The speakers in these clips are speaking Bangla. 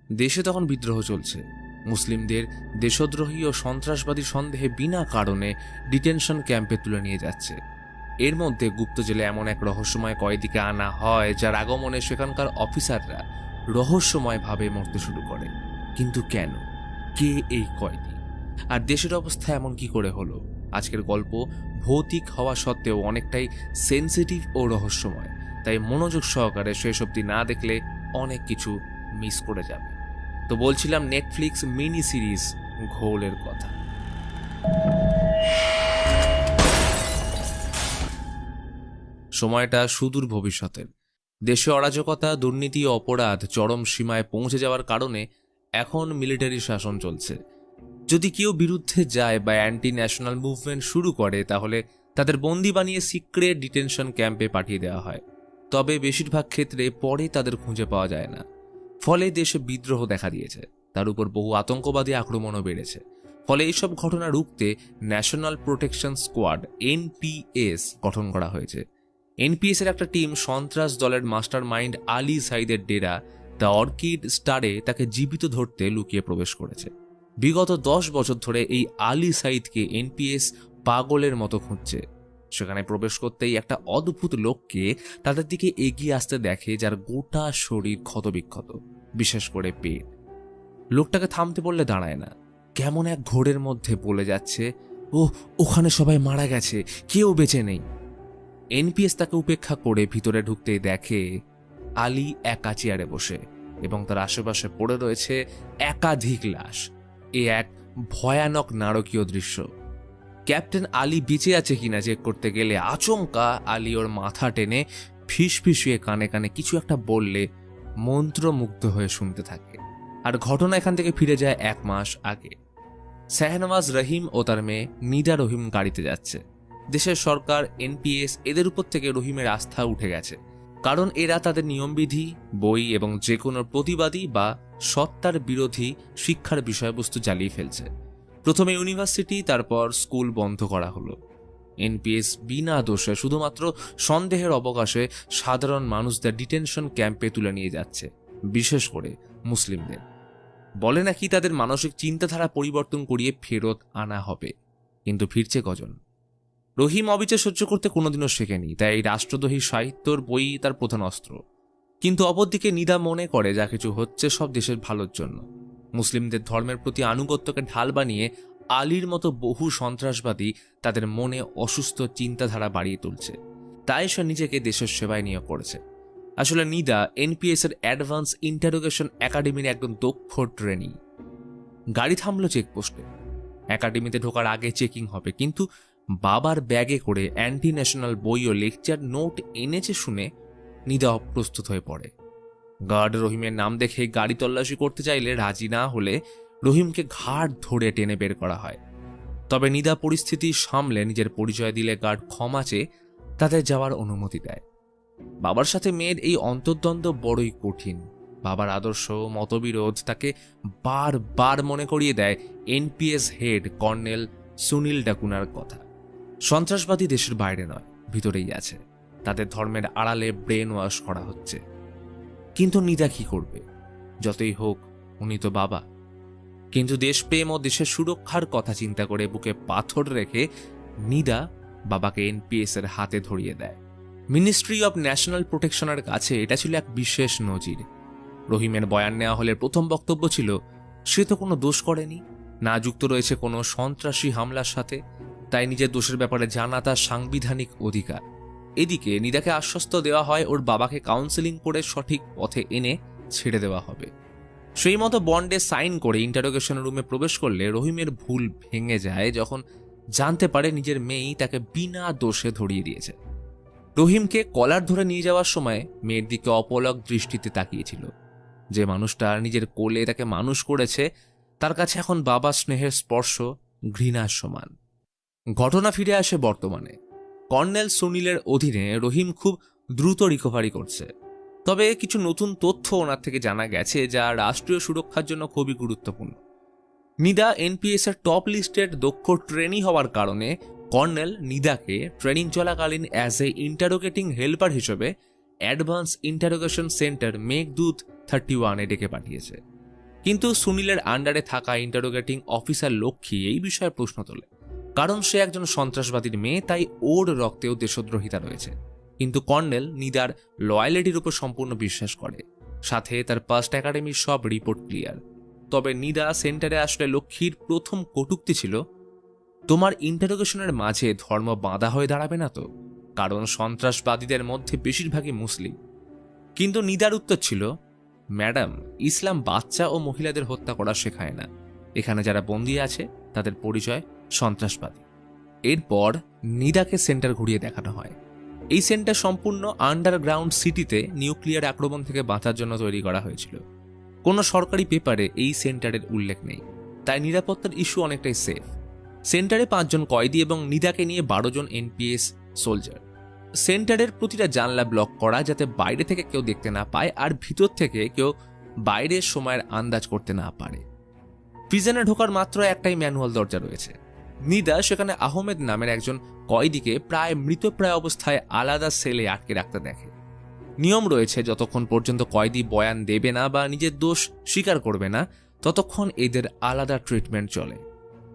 দেশে তখন বিদ্রোহ চলছে। মুসলিমদের দেশদ্রোহী ও সন্ত্রাসবাদী সন্দেহে বিনা কারণে ডিটেনশন ক্যাম্পে তুলে নিয়ে যাচ্ছে। এর মধ্যে গুপ্ত জেলে এমন এক রহস্যময় কয়েদিকে আনা হয়, যার আগমনে সেখানকার অফিসাররা রহস্যময়ভাবে মরতে শুরু করে। কিন্তু কেন? কে এই কয়েদি? আর দেশের অবস্থা এমন কি করে হলো? আজকের গল্প ভৌতিক হওয়া সত্ত্বেও অনেকটাই সেন্সিটিভ ও রহস্যময়, তাই মনোযোগ সহকারে শেষ অবধি না দেখলে অনেক কিছু মিস করে যাবে। তো বলছিলাম নেটফ্লিক্স মিনি সিরিজ ঘোলের কথা। সময়টা সুদূর ভবিষ্যতের। দেশে অরাজকতা, দুর্নীতি ও অপরাধ চরম সীমায় পৌঁছে যাওয়ার কারণে এখন মিলিটারি শাসন চলছে। যদি কেউ বিরুদ্ধে যায় বা অ্যান্টি ন্যাশনাল মুভমেন্ট শুরু করে, তাহলে তাদের বন্দি বানিয়ে সিক্রেট ডিটেনশন ক্যাম্পে পাঠিয়ে দেওয়া হয়। তবে বেশিরভাগ ক্ষেত্রে পরে তাদের খুঁজে পাওয়া যায় না। ফলে দেশে বিদ্রোহ দেখা দিয়েছে, তার উপর বহু আতঙ্কবাদী আক্রমণও বেড়েছে। ফলে এইসব ঘটনা রুখতে ন্যাশনাল প্রোটেকশন স্কোয়াড এনপিএস গঠন করা হয়েছে। এনপিএস এর একটা টিম সন্ত্রাস দলের মাস্টার মাইন্ড আলী সাইদের ডেরা দ্য অর্কিড স্টারে তাকে জীবিত ধরতে লুকিয়ে প্রবেশ করেছে। বিগত 10 বছর ধরে এই আলী সাইদকে এনপিএস পাগলের মতো খুঁজছে। সেখানে প্রবেশ করতেই একটা অদ্ভুত লোককে তাদের দিকে এগিয়ে আসতে দেখে, যার গোটা শরীর ক্ষতবিক্ষত, বিশেষ করে পেট। লোকটাকে থামতে বললে দাঁড়ায় না, কেমন এক ঘোরের মধ্যে বলে যাচ্ছে, ওখানে সবাই মারা গেছে, কেউ বেঁচে নেই। এনপিএস তাকে উপেক্ষা করে ভিতরে ঢুকতেই দেখে আলী একা চেয়ারে বসে এবং তার আশেপাশে পড়ে রয়েছে একাধিক লাশ। এ এক ভয়ানক নারকীয় দৃশ্য। ক্যাপ্টেন আলী বেঁচে আছে কিনা চেক করতে গেলে আচমকা আলী ওর মাথা টেনে ফিসফিসিয়ে কানে কানে কিছু একটা বললে মন্ত্রমুগ্ধ হয়ে শুনতে থাকে। আর ঘটনা এখান থেকে ফিরে যায় 1 মাস আগে। শাহনওয়াজ রহিম ও তার মেয়ে নিদা রহিম গাড়িতে যাচ্ছে। দেশের সরকার, এনপিএস এদের উপর থেকে রহিমের আস্থা উঠে গেছে, কারণ এরা তাদের নিয়মবিধি, বই এবং যে কোনো প্রতিবাদী বা সত্তার বিরোধী শিক্ষার বিষয়বস্তু জ্বালিয়ে ফেলছে। প্রথমে ইউনিভার্সিটি, তারপর স্কুল বন্ধ করা হলো। এনপিএস বিনা দোষে, শুধুমাত্র সন্দেহের অবকাশে সাধারণ মানুষদের ডিটেনশন ক্যাম্পে তুলে নিয়ে যাচ্ছে, বিশেষ করে মুসলিমদের। বলে নাকি তাদের মানসিক চিন্তাধারা পরিবর্তন করিয়ে ফেরত আনা হবে। কিন্তু ফিরছে কজন? রহিম অবিচার সহ্য করতে কোনোদিনও শেখেনি, তাই এই রাষ্ট্রদ্রোহী সাহিত্যর বই তার প্রধান অস্ত্র। কিন্তু অপরদিকে নিদা মনে করে যা কিছু হচ্ছে সব দেশের ভালোর জন্য। মুসলিমদের ধর্মের প্রতি আনুগত্যকে ঢাল বানিয়ে আলীর মতো বহু সন্ত্রাসবাদী তাদের মনে অসুস্থ চিন্তাধারা বাড়িয়ে তুলছে, তাই সে নিজেকে দেশের সেবায় নিয়োগ করেছে। আসলে নিদা এনপিএস এর অ্যাডভান্স ইন্টারোগেশন একাডেমির একদম দক্ষ ট্রেনি। গাড়ি থামলো চেকপোস্টে। একাডেমিতে ঢোকার আগে চেকিং হবে, কিন্তু বাবার ব্যাগে করে অ্যান্টি ন্যাশনাল বই ও লেকচার নোট এনেছে শুনে নিদা অপ্রস্তুত হয়ে পড়ে। গার্ড রহিমের নাম দেখে গাড়ি তল্লাশি করতে চাইলে রাজি না হলে রহিমকে ঘাড় ধরে টেনে বের করা হয়। তবে নিদা পরিস্থিতি সামলে নিজের পরিচয় দিলে গার্ড ক্ষমা চেয়ে তাদের যাওয়ার অনুমতি দেয়। বাবার সাথে মেয়ের এই অন্তর্দ্বন্দ্ব বড়ই কঠিন। বাবার আদর্শ, মতবিরোধ তাকে বারবার মনে করিয়ে দেয় এনপিএস হেড কর্নেল সুনীল ডাকুনার কথা। সন্ত্রাসবাদী দেশের বাইরে নয়, ভিতরেই আছে। তাদের ধর্মের আড়ালে ব্রেন ওয়াশ করা হচ্ছে। কিন্তু নিদা কি করবে? যতই হোক উনি তো বাবা। কিন্তু দেশপ্রেম ও দেশের সুরক্ষার কথা চিন্তা করে বুকে পাথর রেখে নিদা বাবাকে এনপিএস এর হাতে ধরিয়ে দেয়। মিনিস্ট্রি অব ন্যাশনাল প্রোটেকশনের কাছে এটা ছিল এক বিশেষ নজির। রহিমের বয়ান নেওয়া হলে প্রথম বক্তব্য ছিল, সে তো কোনো দোষ করেনি, না যুক্ত রয়েছে কোনো সন্ত্রাসী হামলার সাথে, তাই নিজের দোষের ব্যাপারে জানা তার সাংবিধানিক অধিকার। এদিকে নিদাকে আশ্বস্ত দেওয়া হয় ওর বাবাকে কাউন্সেলিং করে সঠিক পথে এনে ছেড়ে দেওয়া হবে। সেই মতো বন্ডে সাইন করে ইন্টারোগেশন রুমে প্রবেশ করলে রহিমের ভুল ভেঙে যায় যখন জানতে পারে নিজের মেয়েই তাকে বিনা দোষে ধরিয়ে দিয়েছে। রহিমকে কলার ধরে নিয়ে যাওয়ার সময় মেয়ের দিকে অপলক দৃষ্টিতে তাকিয়েছিল। যে মানুষটা নিজের কোলে তাকে মানুষ করেছে, তার কাছে এখন বাবা স্নেহের স্পর্শ ঘৃণার সমান। ঘটনা ফিরে আসে বর্তমানে। কর্নেল সুনীলের অধীনে রহিম খুব দ্রুত রিকভারি করছে। তবে কিছু নতুন তথ্য ওনার থেকে জানা গেছে যা রাষ্ট্রীয় সুরক্ষার জন্য খুবই গুরুত্বপূর্ণ। নিদা এনপিএস এর টপ লিস্টেড দক্ষ ট্রেনি হওয়ার কারণে কর্নেল নিদাকে ট্রেনিং চলাকালীন অ্যাজ এ ইন্টারোগেটিং হেল্পার হিসেবে অ্যাডভান্স ইন্টারোগেশন সেন্টার মেঘদূত 31 ডেকে পাঠিয়েছে। কিন্তু সুনীলের আন্ডারে থাকা ইন্টারোগেটিং অফিসার লক্ষ্মী এই বিষয়ে প্রশ্ন তোলে, কারণ সে একজন সন্ত্রাসবাদীর মেয়ে, তাই ওর রক্তেও দেশদ্রোহিতা রয়েছে। কিন্তু কর্নেল নিদার লয়ালিটির উপর সম্পূর্ণ বিশ্বাস করে, সাথে তার পাস্ট একাডেমির সব রিপোর্ট ক্লিয়ার। তবে নিদা সেন্টারে আসলে লক্ষ্মীর প্রথম কটূক্তি ছিল, তোমার ইন্টারোগেশনের মাঝে ধর্ম বাঁধা হয়ে দাঁড়াবে না তো, কারণ সন্ত্রাসবাদীদের মধ্যে বেশিরভাগই মুসলিম। কিন্তু নিদার উত্তর ছিল, ম্যাডাম, ইসলাম বাচ্চা ও মহিলাদের হত্যা করা শেখায় না। এখানে যারা বন্দী আছে তাদের পরিচয় সন্ত্রাসবাদী। এরপর নিদাকে সেন্টার ঘুরিয়ে দেখানো হয়। এই সেন্টার সম্পূর্ণ আন্ডারগ্রাউন্ড সিটিতে নিউক্লিয়ার আক্রমণ থেকে বাঁচার জন্য তৈরি করা হয়েছিল। কোনো সরকারি পেপারে এই সেন্টারের উল্লেখ নেই, তাই নিরাপত্তার ইস্যু অনেকটাই সেফ। সেন্টারে 5 জন কয়েদি এবং নিদাকে নিয়ে 12 জন এনপিএস সোলজার। সেন্টারের প্রতিটা জানলা ব্লক করা, যাতে বাইরে থেকে কেউ দেখতে না পায় আর ভিতর থেকে কেউ বাইরের সময়ের আন্দাজ করতে না পারে। প্রিজনে ঢোকার মাত্র একটাই ম্যানুয়াল দরজা রয়েছে। নিদা সেখানে আহমেদ নামের একজন কয়েদিকে প্রায় মৃতপ্রায় অবস্থায় আলাদা সেলে আটকে রাখতে দেখে। নিয়ম রয়েছে, যতক্ষণ পর্যন্ত কয়েদি বয়ান দেবে না বা নিজের দোষ স্বীকার করবে না, ততক্ষণ এদের আলাদা ট্রিটমেন্ট চলে।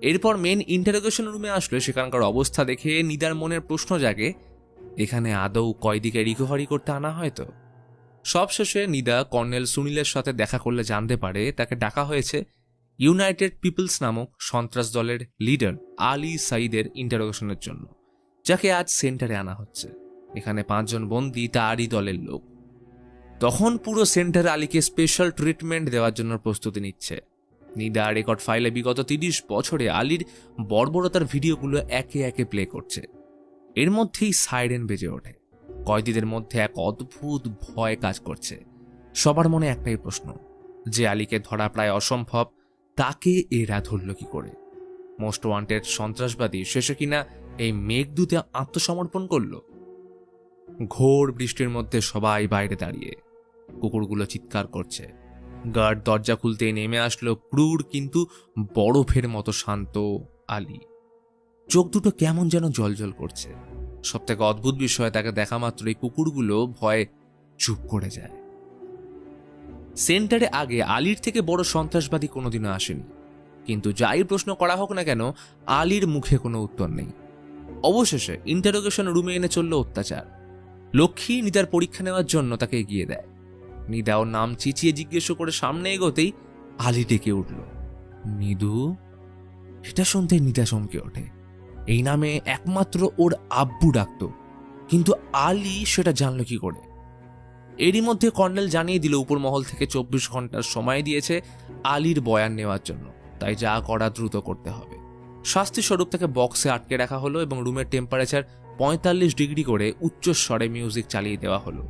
এরপর মেন ইন্টারোগেশন রুমে আসলে সেখানকার অবস্থা দেখে নিদার মনের প্রশ্ন জাগে, এখানে আদৌ কয়েদিকে রিকভারি করতে আনা হয় তো? সবশেষে নিদা কর্নেল সুনীলের সাথে দেখা করলে জানতে পারে তাকে ডাকা হয়েছে ইউনাইটেড পিপলস নামক সন্ত্রাস দলের লিডার আলী সাইদের ইন্টারোগেশনের জন্য, যাকে আজ সেন্টারে আনা হচ্ছে। এখানে 5 জন বন্দী তারই দলের লোক। তখন পুরো সেন্টার আলীকে স্পেশাল ট্রিটমেন্ট দেওয়ার জন্য প্রস্তুতি নিচ্ছে। নিদা রেকর্ড ফাইলে বিগত 30 বছরে আলীর বর্বরতার ভিডিওগুলো একে একে প্লে করছে। এর মধ্যেই সাইরেন বেজে ওঠে। কয়েদিদের মধ্যে এক অদ্ভুত ভয় কাজ করছে। সবার মনে একটাই প্রশ্ন, যে আলীকে ধরা প্রায় অসম্ভব, তাকে এরা ধরল কি করে? মোস্ট ওয়ান্টেড সন্ত্রাসবাদী শেষে কিনা এই মেঘদূতে আত্মসমর্পণ করল। ঘোর বৃষ্টির মধ্যে সবাই বাইরে দাঁড়িয়ে, কুকুরগুলো চিৎকার করছে। গার্ড দরজা খুলতে নেমে আসলো ক্রূর কিন্তু বরফের মতো শান্ত আলী। চোখ দুটো কেমন যেন জলজল করছে। সবথেকে অদ্ভুত বিষয়, তাকে দেখা মাত্রই কুকুরগুলো ভয়ে চুপ করে যায়। সেন্টারে আগে আলীর থেকে বড় সন্ত্রাসবাদী কোনোদিনও আসেনি, কিন্তু যাই প্রশ্ন করা হোক না কেন, আলীর মুখে কোনো উত্তর নেই। অবশেষে ইন্টারোগেশন রুমে এনে চলল অত্যাচার। লক্ষ্মী নিদার পরীক্ষা নেওয়ার জন্য তাকে এগিয়ে দেয়। নিদা ওর নাম চিচিয়ে জিজ্ঞেস করে সামনে এগোতেই আলী ডেকে উঠল, নিদু। এটা শুনতে নিদা চমকে ওঠে। এই নামে একমাত্র ওর আব্বু ডাকত, কিন্তু আলী সেটা জানল কি করে? এরই মধ্যে কর্নেল জানিয়ে দিল উপর মহল থেকে 24 ঘন্টার সময় দিয়েছে আলীর বয়ান নেওয়ার জন্য, তাই যা করা দ্রুত করতে হবে। শাস্তি স্বরূপ তাকে বক্সে আটকে রাখা হলো এবং রুমের টেম্পারেচার 45 ডিগ্রি করে উচ্চস্বরে মিউজিক চালিয়ে দেওয়া হলো,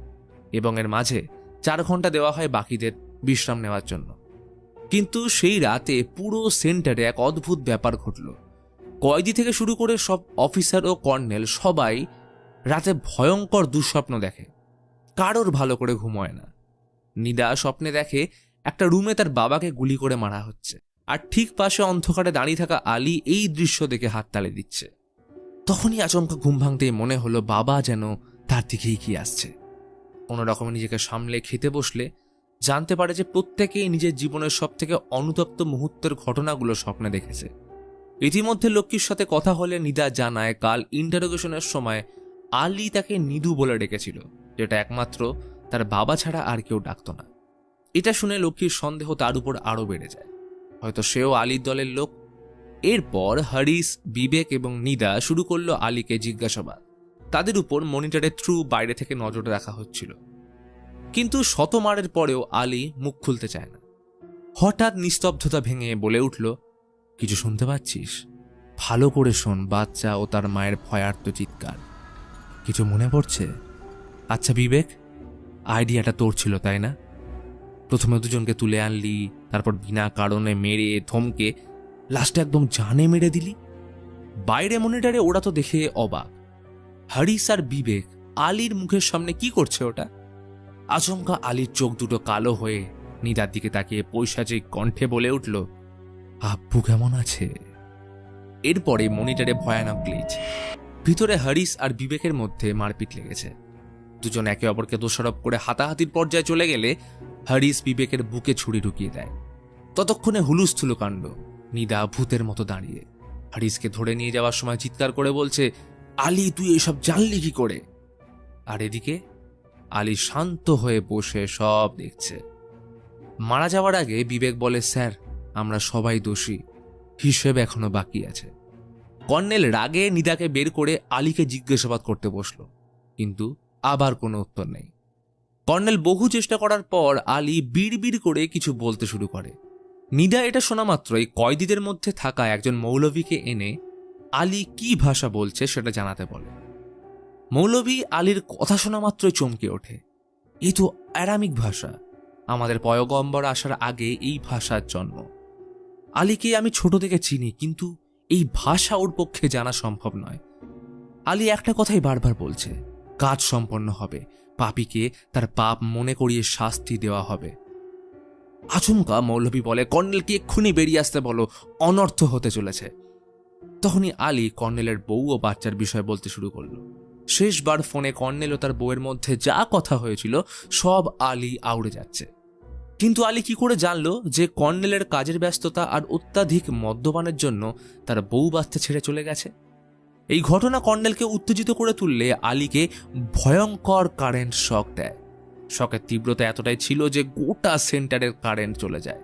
এবং এর মাঝে 4 ঘন্টা দেওয়া হয় বাকিদের বিশ্রাম নেওয়ার জন্য। কিন্তু সেই রাতে পুরো সেন্টারে এক অদ্ভুত ব্যাপার ঘটল। কয়েদি থেকে শুরু করে সব অফিসার ও কর্নেল সবাই রাতে ভয়ঙ্কর দুঃস্বপ্ন দেখে। কারোর ভালো করে ঘুম হয় না। নিদা স্বপ্নে দেখে একটা রুমে তার বাবাকে গুলি করে মারা হচ্ছে, আর ঠিক পাশে অন্ধকারে দাঁড়িয়ে থাকা আলী এই দৃশ্য দেখে হাততালি দিচ্ছে। তখনই আচমকা ঘুম ভাঙতেই মনে হলো বাবা যেন তার দিকেই কি আসছে। কোনো রকমে নিজেকে সামলে খেতে বসলে জানতে পারে যে প্রত্যেকেই নিজের জীবনের সব থেকে অনুতপ্ত মুহূর্তের ঘটনাগুলো স্বপ্নে দেখেছে। ইতিমধ্যে লক্ষ্মীর সাথে কথা হলে নিদা জানায় কাল ইন্টারোগেশনের সময় আলী তাকে নিদু বলে ডেকেছিল, যেটা একমাত্র তার বাবা ছাড়া আর কেউ ডাকত না। এটা শুনে লক্ষ্মীর সন্দেহ তার উপর আরো বেড়ে যায়, হয়তো সেও আলীর দলের লোক। এরপর হরিশ, বিবেক এবং নিদা শুরু করলো আলীকে জিজ্ঞাসাবাদ। তাদের উপর মনিটরের থ্রু বাইরে থেকে নজর রাখা হচ্ছিল, কিন্তু শতমারের পরেও আলী মুখ খুলতে চায় না। হঠাৎ নিস্তব্ধতা ভেঙে বলে উঠল, কিছু শুনতে পাচ্ছিস? ভালো করে শোন, বাচ্চা ও তার মায়ের ভয়ার্ত চিৎকার। কিছু মনে পড়ছে? আচ্ছা বিবেক, আইডিয়াটা তোর ছিল তাই না? প্রথমে দুজনকে তুলে আনলি, তারপর বিনা কারণে মেরে ধমকে লাস্টে একদম জানে মেরে দিলি। বাইরে মনিটরে ওরা তো দেখে অবাক। হরিশ আর বিবেক আলীর মুখের সামনে কি করছে ওটা? আচমকা আলীর চোখ দুটো কালো হয়ে নিদার দিকে তাকিয়ে পৈশাচিক কণ্ঠে বলে উঠল, আব্বু কেমন আছে? এরপরে মনিটরে ভয়ানক গ্লিচ। ভিতরে হরিশ আর বিবেকের মধ্যে মারপিট লেগেছে। দুজন একে অপরকে দোষারোপ করে হাতাহাতির পর্যায়ে চলে গেলে হরিশ বিবেকের বুকে ছুরি ঢুকিয়ে দেয়। ততক্ষণে হুলুস্থুলু কাণ্ড। নিদা ভূতের মতো দাঁড়িয়ে হারিসকে ধরে নিয়ে যাওয়ার সময় চিৎকার করে বলছে, আলী তুই এসব জানলি কি করে? আর এদিকে আলী শান্ত হয়ে বসে সব দেখছে। মারা যাওয়ার আগে বিবেক বলে, স্যার আমরা সবাই দোষী, হিসেব এখনো বাকি আছে। কর্নেল রাগে নিদাকে বের করে আলীকে জিজ্ঞাসাবাদ করতে বসলো, কিন্তু আবার কোনো উত্তর নেই। কর্নেল বহু চেষ্টা করার পর আলী বিড়বিড় করে কিছু বলতে শুরু করে। নিদা এটা শোনা মাত্রই কয়েদিদের মধ্যে থাকা একজন মৌলভীকে এনে আলী কি ভাষা বলছে সেটা জানাতে বলে। মৌলভী আলীর কথা শোনা মাত্রই চমকে ওঠে, এ তো অ্যারামিক ভাষা, আমাদের পয়গম্বর আসার আগে এই ভাষার জন্ম। আলীকে আমি ছোট থেকে চিনি, কিন্তু এই ভাষা ওর পক্ষে জানা সম্ভব নয়। আলী একটা কথাই বারবার বলছে, কাজ সম্পন্ন হবে, পাপীকে তার পাপ মনে করিয়ে শাস্তি দেওয়া হবে। আচমকা মৌলভী বলে, কর্নেলকে এক্ষুনি বেরিয়ে আসতে বলো, অনর্থ হতে চলেছে। তখনই আলী কর্নেলের বউ ও বাচ্চার বিষয় বলতে শুরু করলো। শেষবার ফোনে কর্নেল ও তার বউয়ের মধ্যে যা কথা হয়েছিল সব আলী আউড়ে যাচ্ছে। কিন্তু আলী কি করে জানলো যে কর্নেলের কাজের ব্যস্ততা আর অত্যাধিক মদ্যপানের জন্য তার বউ বাচ্চা ছেড়ে চলে গেছে? এই ঘটনা কর্নেলকে উত্তেজিত করে তুললে আলীকে ভয়ঙ্কর কারেন্ট শক দেয়। শকের তীব্রতা এতটাই ছিল যে গোটা সেন্টারের কারেন্ট চলে যায়।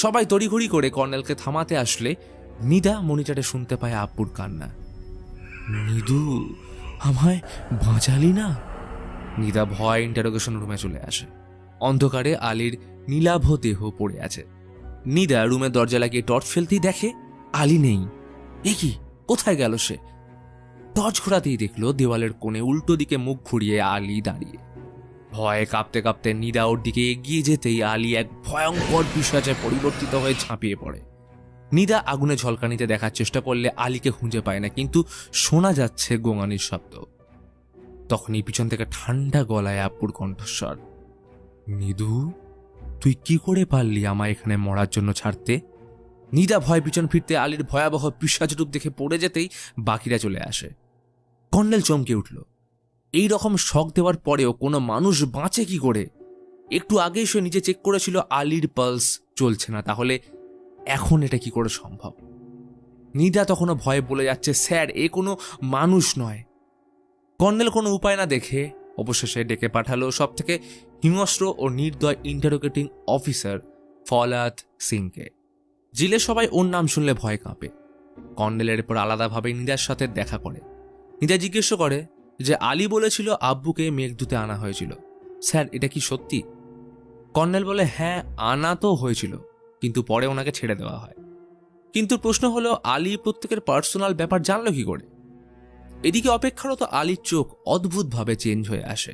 সবাই তড়িঘড়ি করে কর্নেলকে থামাতে আসলে নিদা মনিটরে শুনতে পায় আব্বুর কান্না। নিদু, আমায় বাঁচালি না? নিদা ভয় ইন্টারোগেশন রুমে চলে আসে। অন্ধকারে আলীর নীলাভ দেহ পড়ে আছে। নিদা রুমের দরজা লাগিয়ে টর্চ ফেলতেই দেখে আলী নেই। এ কি, কোথায় গেল সে? টর্চ ঘোরাতেই দেখলো দেওয়ালের কোণে উল্টো দিকে মুখ ঘুরিয়ে আলী দাঁড়িয়ে। ভয়ে কাঁপতে কাঁপতে নিদা ওর দিকে এগিয়ে যেতেই আলী এক ভয়ঙ্কর পিশাচে পরিবর্তিত হয়ে ঝাঁপিয়ে পড়ে। নিদা আগুনে ঝলকানিতে দেখার চেষ্টা করলে আলীকে খুঁজে পায় না, কিন্তু শোনা যাচ্ছে গোঙানির শব্দ। তখনই পিছন থেকে ঠান্ডা গলায় আব্বুর কণ্ঠস্বর, নিদু তুই কি করে পারলি আমায় এখানে মরার জন্য ছাড়তে? নিদা ভয় পিছন ফিরতে আলীর ভয়াবহ পিশাচ রূপ দেখে পড়ে যেতেই বাকিরা চলে আসে। কর্নেল চমকে উঠল। এই রকম শক দেওয়ার পরেও কোনো মানুষ বাঁচে কি করে? একটু আগেই সে নিজে চেক করেছিল আলীর পালস চলছে না, তাহলে এখন এটা কি করে সম্ভব? নিদা তখনও ভয়ে বলে যাচ্ছে, স্যার এ কোনো মানুষ নয়। কর্নেল কোনো উপায় না দেখে অবশেষে ডেকে পাঠালো সব থেকে হিংস্র ও নির্দয় ইন্টারোগেটিং অফিসার ফলাদ সিংকে। জিলে সবাই ওর নাম শুনলে ভয় কাঁপে। কর্নেলের পর আলাদাভাবে নিদার সাথে দেখা করে। নিদা জিজ্ঞেস করে যে আলী বলেছিল আব্বুকে মেঘদূতে আনা হয়েছিল, স্যার এটা কি সত্যি? কর্নেল বলে, হ্যাঁ আনা তো হয়েছিল, কিন্তু পরে ওনাকে ছেড়ে দেওয়া হয়। কিন্তু প্রশ্ন হলো আলী প্রত্যেকের পার্সোনাল ব্যাপার জানলো কি করে? এদিকে অপেক্ষারত আলীর চোখ অদ্ভুতভাবে চেঞ্জ হয়ে আসে।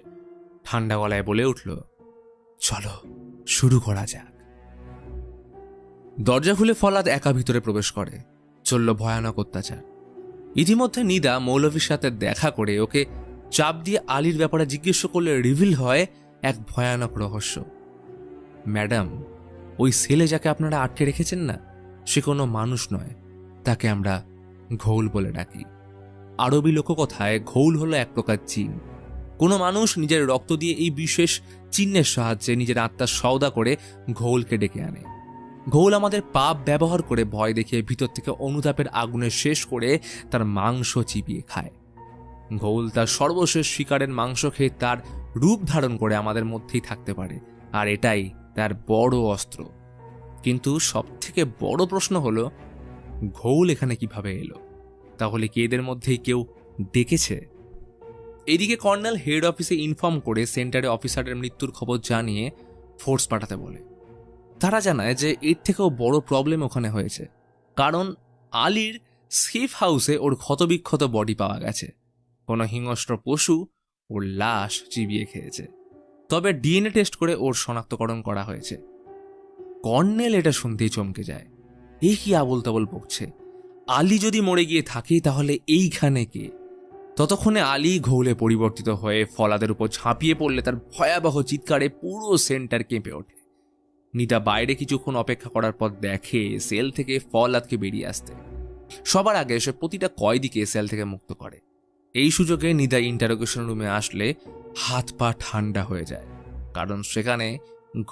ঠান্ডা গলায় বলে উঠল, চলো শুরু করা যাক। দরজা খুলে ফলাদ একা ভিতরে প্রবেশ করে। চলল ভয়ানক অত্যাচার। ইতিমধ্যে নিদা মৌলভীর সাথে দেখা করে ওকে চাপ দিয়ে আলীর ব্যাপারে জিজ্ঞেস করলে রিভিল হয় এক ভয়ানক রহস্য। ম্যাডাম, ওই ছেলে যাকে আপনারা আটকে রেখেছেন না, সে কোনো মানুষ নয়, তাকে আমরা ঘৌল বলে ডাকি। আরবি লোককথায় ঘৌল হলো এক প্রকার জিন। কোনো মানুষ নিজের রক্ত দিয়ে এই বিশেষ চিহ্নের সাহায্যে নিজের আত্মার সওদা করে ঘৌলকে ডেকে আনে। ঘৌল আমাদের পাপ ব্যবহার করে ভয় দেখিয়ে ভিতর থেকে অনুতাপের আগুনে শেষ করে তার মাংস চিবিয়ে খায়। ঘৌল তার সর্বশেষ শিকারের মাংস খেয়ে তার রূপ ধারণ করে আমাদের মধ্যেই থাকতে পারে, আর এটাই তার বড় অস্ত্র। কিন্তু সবথেকে বড় প্রশ্ন হলো, ঘৌল এখানে কিভাবে এলো? তাহলে কি এদের মধ্যেই কেউ ডেকেছে? এদিকে কর্নেল হেড অফিসে ইনফর্ম করে সেন্টারে অফিসারের মৃত্যুর খবর জানিয়ে ফোর্স পাঠাতে বলে। তারা জানায় যে এর থেকেও বড় প্রবলেম ওখানে হয়েছে, কারণ আলীর সেফ হাউসে ওর ক্ষতবিক্ষত বডি পাওয়া গেছে। কোনো হিংস্র পশু ওর লাশ চিবিয়ে খেয়েছে, তবে ডিএনএ টেস্ট করে ওর শনাক্তকরণ করা হয়েছে। কর্নেল এটা শুনতেই চমকে যায়। এই কি আবল তাবল বকছে? আলী যদি মরে গিয়ে থাকে তাহলে এইখানে কে? ততক্ষণে আলী ঘৌলে পরিবর্তিত হয়ে ফলাদের উপর ঝাঁপিয়ে পড়লে তার ভয়াবহ চিৎকারে পুরো সেন্টার কেঁপে ওঠে। নিদা বাইরে কিছুক্ষণ অপেক্ষা করার পর দেখে সেল থেকে ফলাদকে বেরিয়ে আসতে। সবার আগে সে প্রতিটা কয়েদিকে সেল থেকে মুক্ত করে। এই সুযোগে নিদা ইন্টারোগেশন রুমে আসলে হাত পা ঠান্ডা হয়ে যায়, কারণ সেখানে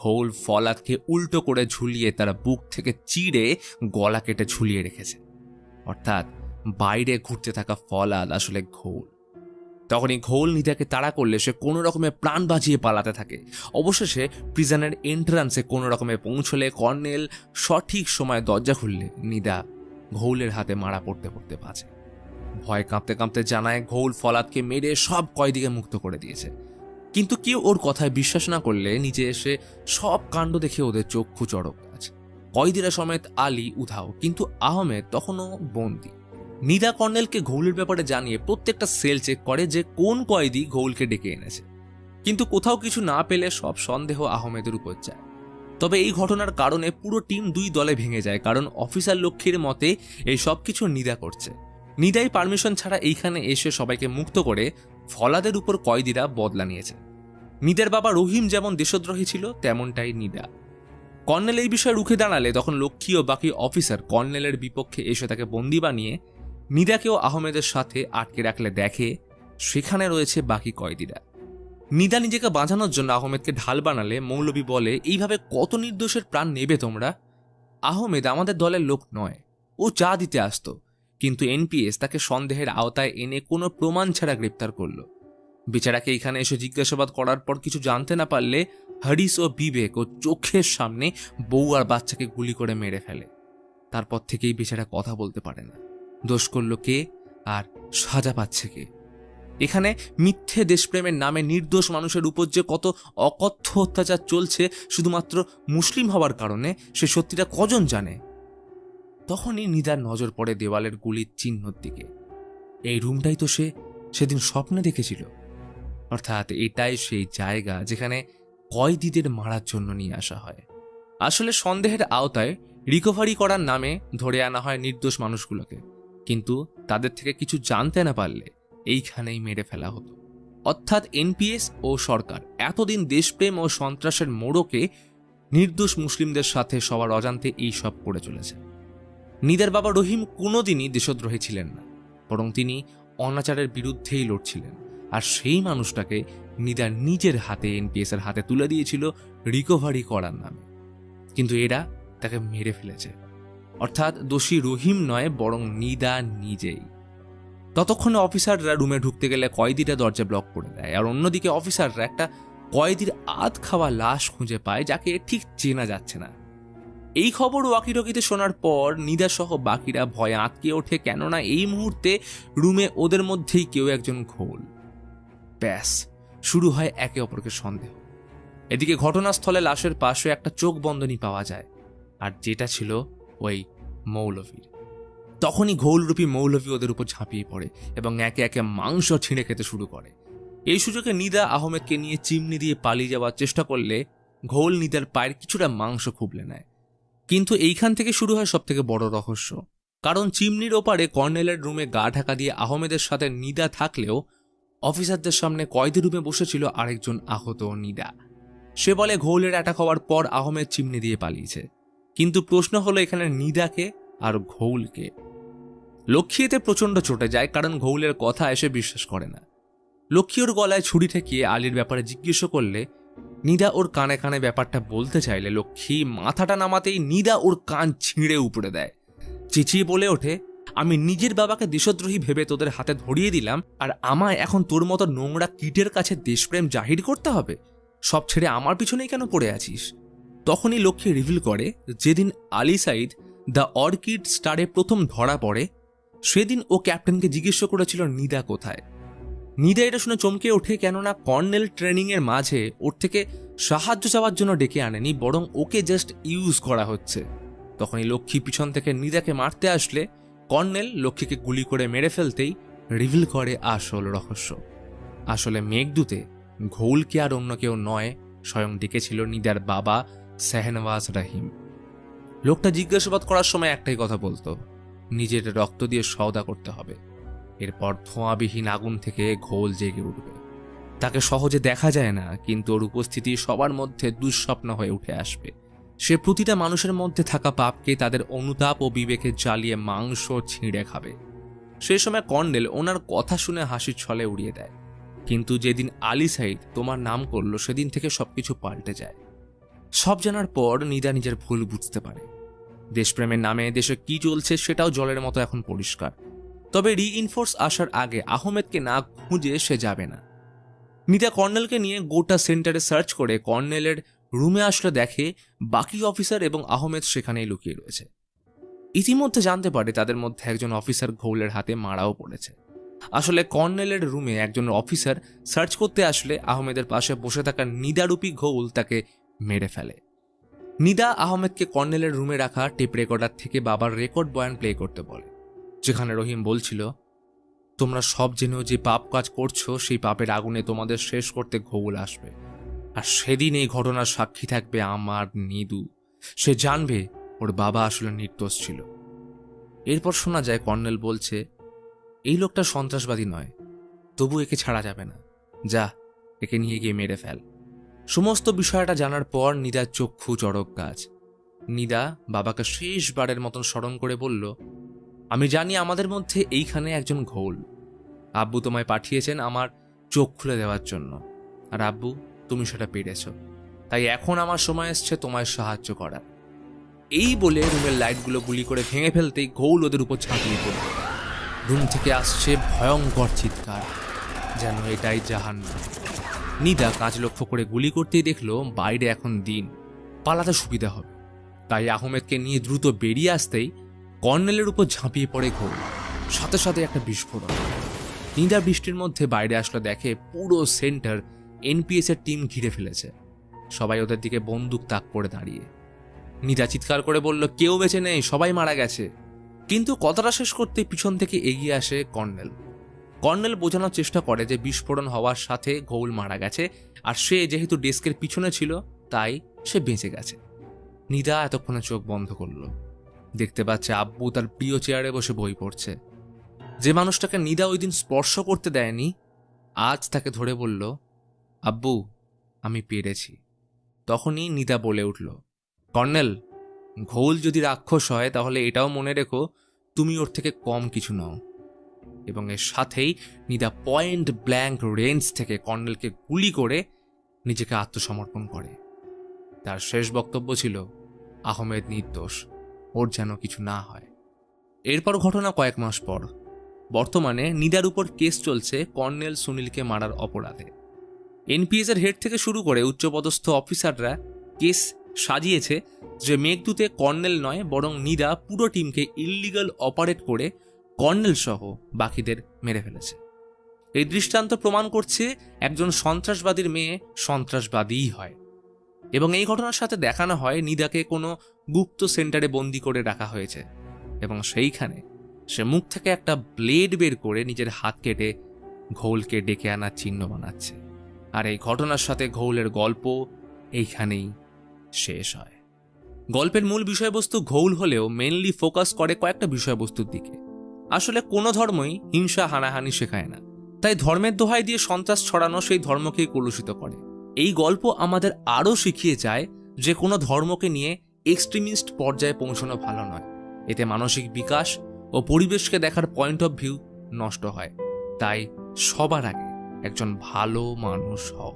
ঘোল ফলাদকে উল্টো করে ঝুলিয়ে তার বুক থেকে চিড়ে গলা কেটে ঝুলিয়ে রেখেছে। অর্থাৎ বাইরে ঘুরতে থাকা ফলাদ আসলে ঘোল। তখনই ঘোল নিদাকে তাড়া করলে সে কোনো রকমে প্রাণ বাঁচিয়ে পালাতে থাকে। অবশেষে প্রিজনের এন্ট্রান্সে কোনো রকমে পৌঁছলে কর্নেল সঠিক সময় দরজা খুললে নিদা ঘোলের হাতে মারা পড়তে পড়তে বাঁচে। ভয় কাঁপতে কাঁপতে জানায় ঘোল ফলাদকে মেরে সব কয়েদিকে মুক্ত করে দিয়েছে। কিন্তু কেউ ওর কথায় বিশ্বাস না করলে নিচে এসে সব কাণ্ড দেখে ওদের চক্ষু চড়ক গাছ। কয়েদিরা সমেত আলী উধাও, কিন্তু আহমেদ তখনও বন্দী। নিদা কর্নেলকে ঘোলের ব্যাপারে জানিয়ে প্রত্যেকটা সেল চেক করে যে কোন কয়েদি ঘোলকে ডেকে এনেছে, কিন্তু কোথাও কিছু না পেলে সব সন্দেহ আহমেদের উপর যায়। তবে এই ঘটনার কারণে পুরো টিম দুই দলে ভেঙে যায়, কারণ অফিসার লক্ষ্মীর মতে এই সব কিছু নিদা করছে। নিদাই পারমিশন ছাড়া এইখানে এসে সবাইকে মুক্ত করে ফলাদের উপর কয়েদিরা বদলা নিয়েছে। নিদার বাবা রহিম যেমন দেশদ্রোহী ছিল তেমনটাই নিদা। কর্নেল এই বিষয়ে রুখে দাঁড়ালে তখন লক্ষ্মী ও বাকি অফিসার কর্নেলের বিপক্ষে এসে তাকে বন্দি বানিয়ে নিদাকেও আহমেদের সাথে আটকে রাখলে দেখে সেখানে রয়েছে বাকি কয়েদিরা। নিদা নিজেকে বাঁচানোর জন্য আহমেদকে ঢাল বানালে মৌলভী বলে, এইভাবে কত নির্দোষের প্রাণ নেবে তোমরা? আহমেদ আমাদের দলের লোক নয়, ও চা দিতে আসতো, কিন্তু এনপিএস তাকে সন্দেহের আওতায় এনে কোনো প্রমাণ ছাড়া গ্রেপ্তার করলো। বেচারাকে এখানে এসে জিজ্ঞাসাবাদ করার পর কিছু জানতে না পারলে হরিস ও বিবেক ও চোখের সামনে বউ আর বাচ্চাকে গুলি করে মেরে ফেলে। তারপর থেকেই বেচারা কথা বলতে পারে না। দোষ করল কে আর সাজা পাচ্ছে কে? এখানে মিথ্যে দেশপ্রেমের নামে নির্দোষ মানুষের উপর যে কত অকথ্য অত্যাচার চলছে শুধুমাত্র মুসলিম হওয়ার কারণে, সে সত্যিটা কজন জানে? তখনই নিদার নজর পড়ে দেওয়ালের গুলির চিহ্নর দিকে। এই রুমটাই তো সে সেদিন স্বপ্নে দেখেছিল। অর্থাৎ এটাই সেই জায়গা যেখানে কয়েদিদের মারার জন্য নিয়ে আসা হয়। আসলে সন্দেহের আওতায় রিকভারি করার নামে ধরে আনা হয় নির্দোষ মানুষগুলোকে, কিন্তু তাদের থেকে কিছু জানতে না পারলে এইখানেই মেরে ফেলা হতো। অর্থাৎ এনপিএস ও সরকার এতদিন দেশপ্রেম ও সন্ত্রাসের মোড়কে নির্দোষ মুসলিমদের সাথে সবার অজান্তে এই সব করে চলেছে। নিদার বাবা রহিম কোনোদিনই দেশদ্রোহী ছিলেন না, বরং তিনি অনাচারের বিরুদ্ধেই লড়ছিলেন। আর সেই মানুষটাকে নিদা নিজের হাতে এনপিএস এর হাতে তুলে দিয়েছিল রিকভারি করার নামে, কিন্তু এরা তাকে মেরে ফেলেছে। অর্থাৎ দোষী রহিম নয়, বরং নিদা নিজেই। ততক্ষণে অফিসাররা রুমে ঢুকতে গেলে কয়েদিরা দরজা ব্লক করে দেয়, আর অন্যদিকে অফিসাররা একটা কয়েদির আধ খাওয়া লাশ খুঁজে পায় যাকে ঠিক চেনা যাচ্ছে না। এই খবর ওয়াকিটকিতে শোনার পর নিদা সহ বাকিরা ভয়ে আটকে ওঠে, কেননা এই মুহূর্তে রুমে ওদের মধ্যেই কেউ একজন ঘোল। ব্যাস, শুরু হয় একে অপরকে সন্দেহ। এদিকে ঘটনাস্থলে লাশের পাশে একটা চোখ বন্ধনী পাওয়া যায়, আর যেটা ছিল ওই মৌলভীর। তখনই ঘোলরূপী মৌলভী ওদের উপর ঝাঁপিয়ে পড়ে এবং একে একে মাংস ছিঁড়ে খেতে শুরু করে। এই সুযোগে নিদা আহমেদকে নিয়ে চিমনি দিয়ে পালিয়ে যাওয়ার চেষ্টা করলে ঘোল নিদার পায়ের কিছুটা মাংস খুবলে নেয়। কিন্তু এইখান থেকে শুরু হয় সব থেকে বড় রহস্য, কারণ চিমনির ওপারে কর্নেলের রুমে গা ঢাকা দিয়ে আহমেদের সাথে নিদা থাকলেও অফিসারদের সামনে কয়েদি রুমে বসেছিল আরেকজন আহত নিদা। সে বলে ঘোলের অ্যাটাক হওয়ার পর আহমেদ চিমনি দিয়ে পালিয়েছে, কিন্তু প্রশ্ন হলো এখানে নিদাকে আর ঘোলকে। লক্ষ্মী এতে প্রচণ্ড চটে যায়, কারণ ঘোলের কথা এসে বিশ্বাস করে না। লক্ষ্মী ওর গলায় ছুরি ঠেকিয়ে আলীর ব্যাপারে জিজ্ঞেস করলে নিদা ওর কানে কানে ব্যাপারটা বলতে চাইলে লক্ষ্মী মাথাটা নামাতেই নিদা ওর কান ছিঁড়ে উপড়ে দেয়। চেঁচিয়ে বলে ওঠে, আমি নিজের বাবাকে দেশদ্রোহী ভেবে তোদের হাতে ধরিয়ে দিলাম, আর আমায় এখন তোর মতো নোংরা কিটের কাছে দেশপ্রেম জাহির করতে হবে? সব ছেড়ে আমার পিছনেই কেন পড়ে আছিস? তখনই লক্ষ্মী রিভিল করে, যেদিন আলী সাইদ দ্য অর্কিড স্টারে প্রথম ধরা পড়ে সেদিন ও ক্যাপ্টেনকে জিজ্ঞেস করেছিল নিদা কোথায়। নিদা এটা শুনে চমকে ওঠে, কেননা কর্নেল ট্রেনিংয়ের মাঝে ওর থেকে সাহায্য চাওয়ার জন্য ডেকে আনেনি, বরং ওকে জাস্ট ইউজ করা হচ্ছে। তখনই লক্ষ্মী পিছন থেকে নিদাকে মারতে আসলে কর্নেল লক্ষ্মীকে গুলি করে মেরে ফেলতেই রিভিল করে আসল রহস্য। আসলে মেঘদূতে ঘোলকে আর অন্য কেউ নয়, স্বয়ং ডেকেছিল নিদার বাবা শাহনওয়াজ রহিম। লোকটা জিজ্ঞাসাবাদ করার সময় একটাই কথা বলতো, নিজের রক্ত দিয়ে সওদা করতে হবে। এরপর ধোঁয়াবিহীন আগুন থেকে ঘোল জেগে উঠবে। তাকে সহজে দেখা যায় না, কিন্তু ওর উপস্থিতি সবার মধ্যে দুঃস্বপ্ন হয়ে উঠে আসবে। সে প্রতিটা মানুষের মধ্যে থাকা পাপকে তাদের অনুতাপ ও বিবেকে জ্বালিয়ে মাংস ছিঁড়ে খাবে। সেই সময় কর্নেল ওনার কথা শুনে হাসির ছলে উড়িয়ে দেয়, কিন্তু যেদিন আলী সাইদ তোমার নাম করলো সেদিন থেকে সবকিছু পাল্টে যায়। সব জানার পর নিদা নিজের ভুল বুঝতে পারে। দেশপ্রেমের নামে দেশে কি চলছে সেটাও জলের মতো এখন পরিষ্কার। তবে রিইনফোর্স আসার আগে আহমেদকে না খুঁজে সে যাবে না। নিদা কর্নেলকে নিয়ে গোটা সেন্টারে সার্চ করে কর্নেলের রুমে আসলে দেখে বাকি অফিসার এবং আহমেদ সেখানেই লুকিয়ে রয়েছে। ইতিমধ্যে জানতে পারে তাদের মধ্যে একজন অফিসার ঘোলের হাতে মারাও পড়েছে। আসলে কর্নেলের রুমে একজন অফিসার সার্চ করতে আসলে আহমেদের পাশে বসে থাকা নিদারূপী ঘোল তাকে মেরে ফেলে। নিদা আহমেদকে কর্নেলের রুমে রাখা টেপ রেকর্ডার থেকে বাবার রেকর্ড বয়ান প্লে করতে বলে, যেখানে রহিম বলছিল, তোমরা সব জেনেও যে পাপ কাজ করছো সেই পাপের আগুনে তোমাদের শেষ করতে ঘোল আসবে। আর সেদিন এই ঘটনার সাক্ষী থাকবে আমার নিদু। সে জানবে ওর বাবা আসলে নির্দোষ ছিল। এরপর শোনা যায় কর্নেল বলছে, এই লোকটা সন্ত্রাসবাদী নয়, তবু একে ছাড়া যাবে না, যা একে নিয়ে গিয়ে মেরে ফেল। সমস্ত বিষয়টা জানার পর নিদার চক্ষু চড়ক গাছ। নিদা বাবাকে শেষবারের মতন স্মরণ করে বলল, আমি জানি আমাদের মধ্যে এইখানে একজন ঘোল। আব্বু তোমায় পাঠিয়েছেন আমার চোখ খুলে দেওয়ার জন্য, আর আব্বু তুমি সেটা পেরেছ, তাই এখন আমার সময় এসছে তোমায় সাহায্য করার। এই বলে রুমের লাইটগুলো গুলি করে ভেঙে ফেলতেই ঘোল ওদের উপর ঝাঁপিয়ে পড়ল। রুম থেকে আসছে ভয়ঙ্কর চিৎকার, যেন এটাই জাহান্নাম। নিদা কাজ লক্ষ্য করে গুলি করতেই দেখলো বাইরে এখন দিন, পালাতে সুবিধা হবে। তাই আহমেদকে নিয়ে দ্রুত বেরিয়ে আসতেই কর্নেলের উপর ঝাঁপিয়ে পড়ে ঘোল, সাথে সাথে একটা বিস্ফোরণ। নিদা বৃষ্টির মধ্যে বাইরে আসলে দেখে পুরো সেন্টার এনপিএস এর টিম ঘিরে ফেলেছে। সবাই ওদের দিকে বন্দুক তাক করে দাঁড়িয়ে। নিদা চিৎকার করে বলল, কেউ বেঁচে নেই, সবাই মারা গেছে। কিন্তু কথাটা শেষ করতে পিছন থেকে এগিয়ে আসে কর্নেল। কর্নেল বোঝানোর চেষ্টা করে যে বিস্ফোরণ হওয়ার সাথে ঘোল মারা গেছে, আর সে যেহেতু ডেস্কের পিছনে ছিল তাই সে বেঁচে গেছে। নিদা এতক্ষণে চোখ বন্ধ করল। দেখতে পাচ্ছে আব্বু তার প্রিয় চেয়ারে বসে বই পড়ছে। যে মানুষটাকে নিদা ওই দিন স্পর্শ করতে দেয়নি আজ তাকে ধরে বলল, আব্বু আমি পেরেছি। তখনই নিদা বলে উঠল, কর্নেল, ঘোল যদি রাক্ষস হয় তাহলে এটাও মনে রেখো তুমি ওর থেকে কম কিছু নও। এবং এর সাথেই নিদা পয়েন্ট ব্ল্যাঙ্ক রেঞ্জ থেকে কর্নেলকে গুলি করে নিজেকে আত্মসমর্পণ করে। তার শেষ বক্তব্য ছিল, আহমেদ নির্দোষ, ওর যেন কিছু না হয়। এরপর ঘটনা কয়েক মাস পর। বর্তমানে নিদার উপর কেস চলছে কর্নেল সুনীলকে মারার অপরাধে। এনপিএস এর হেড থেকে শুরু করে উচ্চপদস্থ অফিসাররা কেস সাজিয়েছে যে মেঘদূতে কর্নেল নয় বরং নিদা পুরো টিমকে ইল্লিগাল অপারেট করে কর্নেল সহ বাকিদের মেরে ফেলেছে। এই দৃষ্টান্ত প্রমাণ করছে একজন সন্ত্রাসবাদীর মেয়ে সন্ত্রাসবাদীই হয়। এবং এই ঘটনার সাথে দেখানো হয় নিদাকে কোনো গুপ্ত সেন্টারে বন্দি করে রাখা হয়েছে এবং সেইখানে সে মুখ থেকে একটা ব্লেড বের করে নিজের হাত কেটে ঘোলকে ডেকে আনার চিহ্ন বানাচ্ছে। আর এই ঘটনার সাথে ঘোলের গল্প এইখানেই শেষ হয়। গল্পের মূল বিষয়বস্তু ঘোল হলেও মেনলি ফোকাস করে কয়েকটা বিষয়বস্তুর দিকে। আসলে কোনো ধর্মই হিংসা হানাহানি শেখায় না, তাই ধর্মের দোহাই দিয়ে সন্ত্রাস ছড়ানো সেই ধর্মকেই কলুষিত করে। এই গল্প আমাদের আরও শিখিয়ে যায় যে কোনো ধর্মকে নিয়ে এক্সট্রিমিস্ট পর্যায়ে পৌঁছানো ভালো নয়। এতে মানসিক বিকাশ ও পরিবেশকে দেখার পয়েন্ট অফ ভিউ নষ্ট হয়। তাই সবার আগে একজন ভালো মানুষ হও।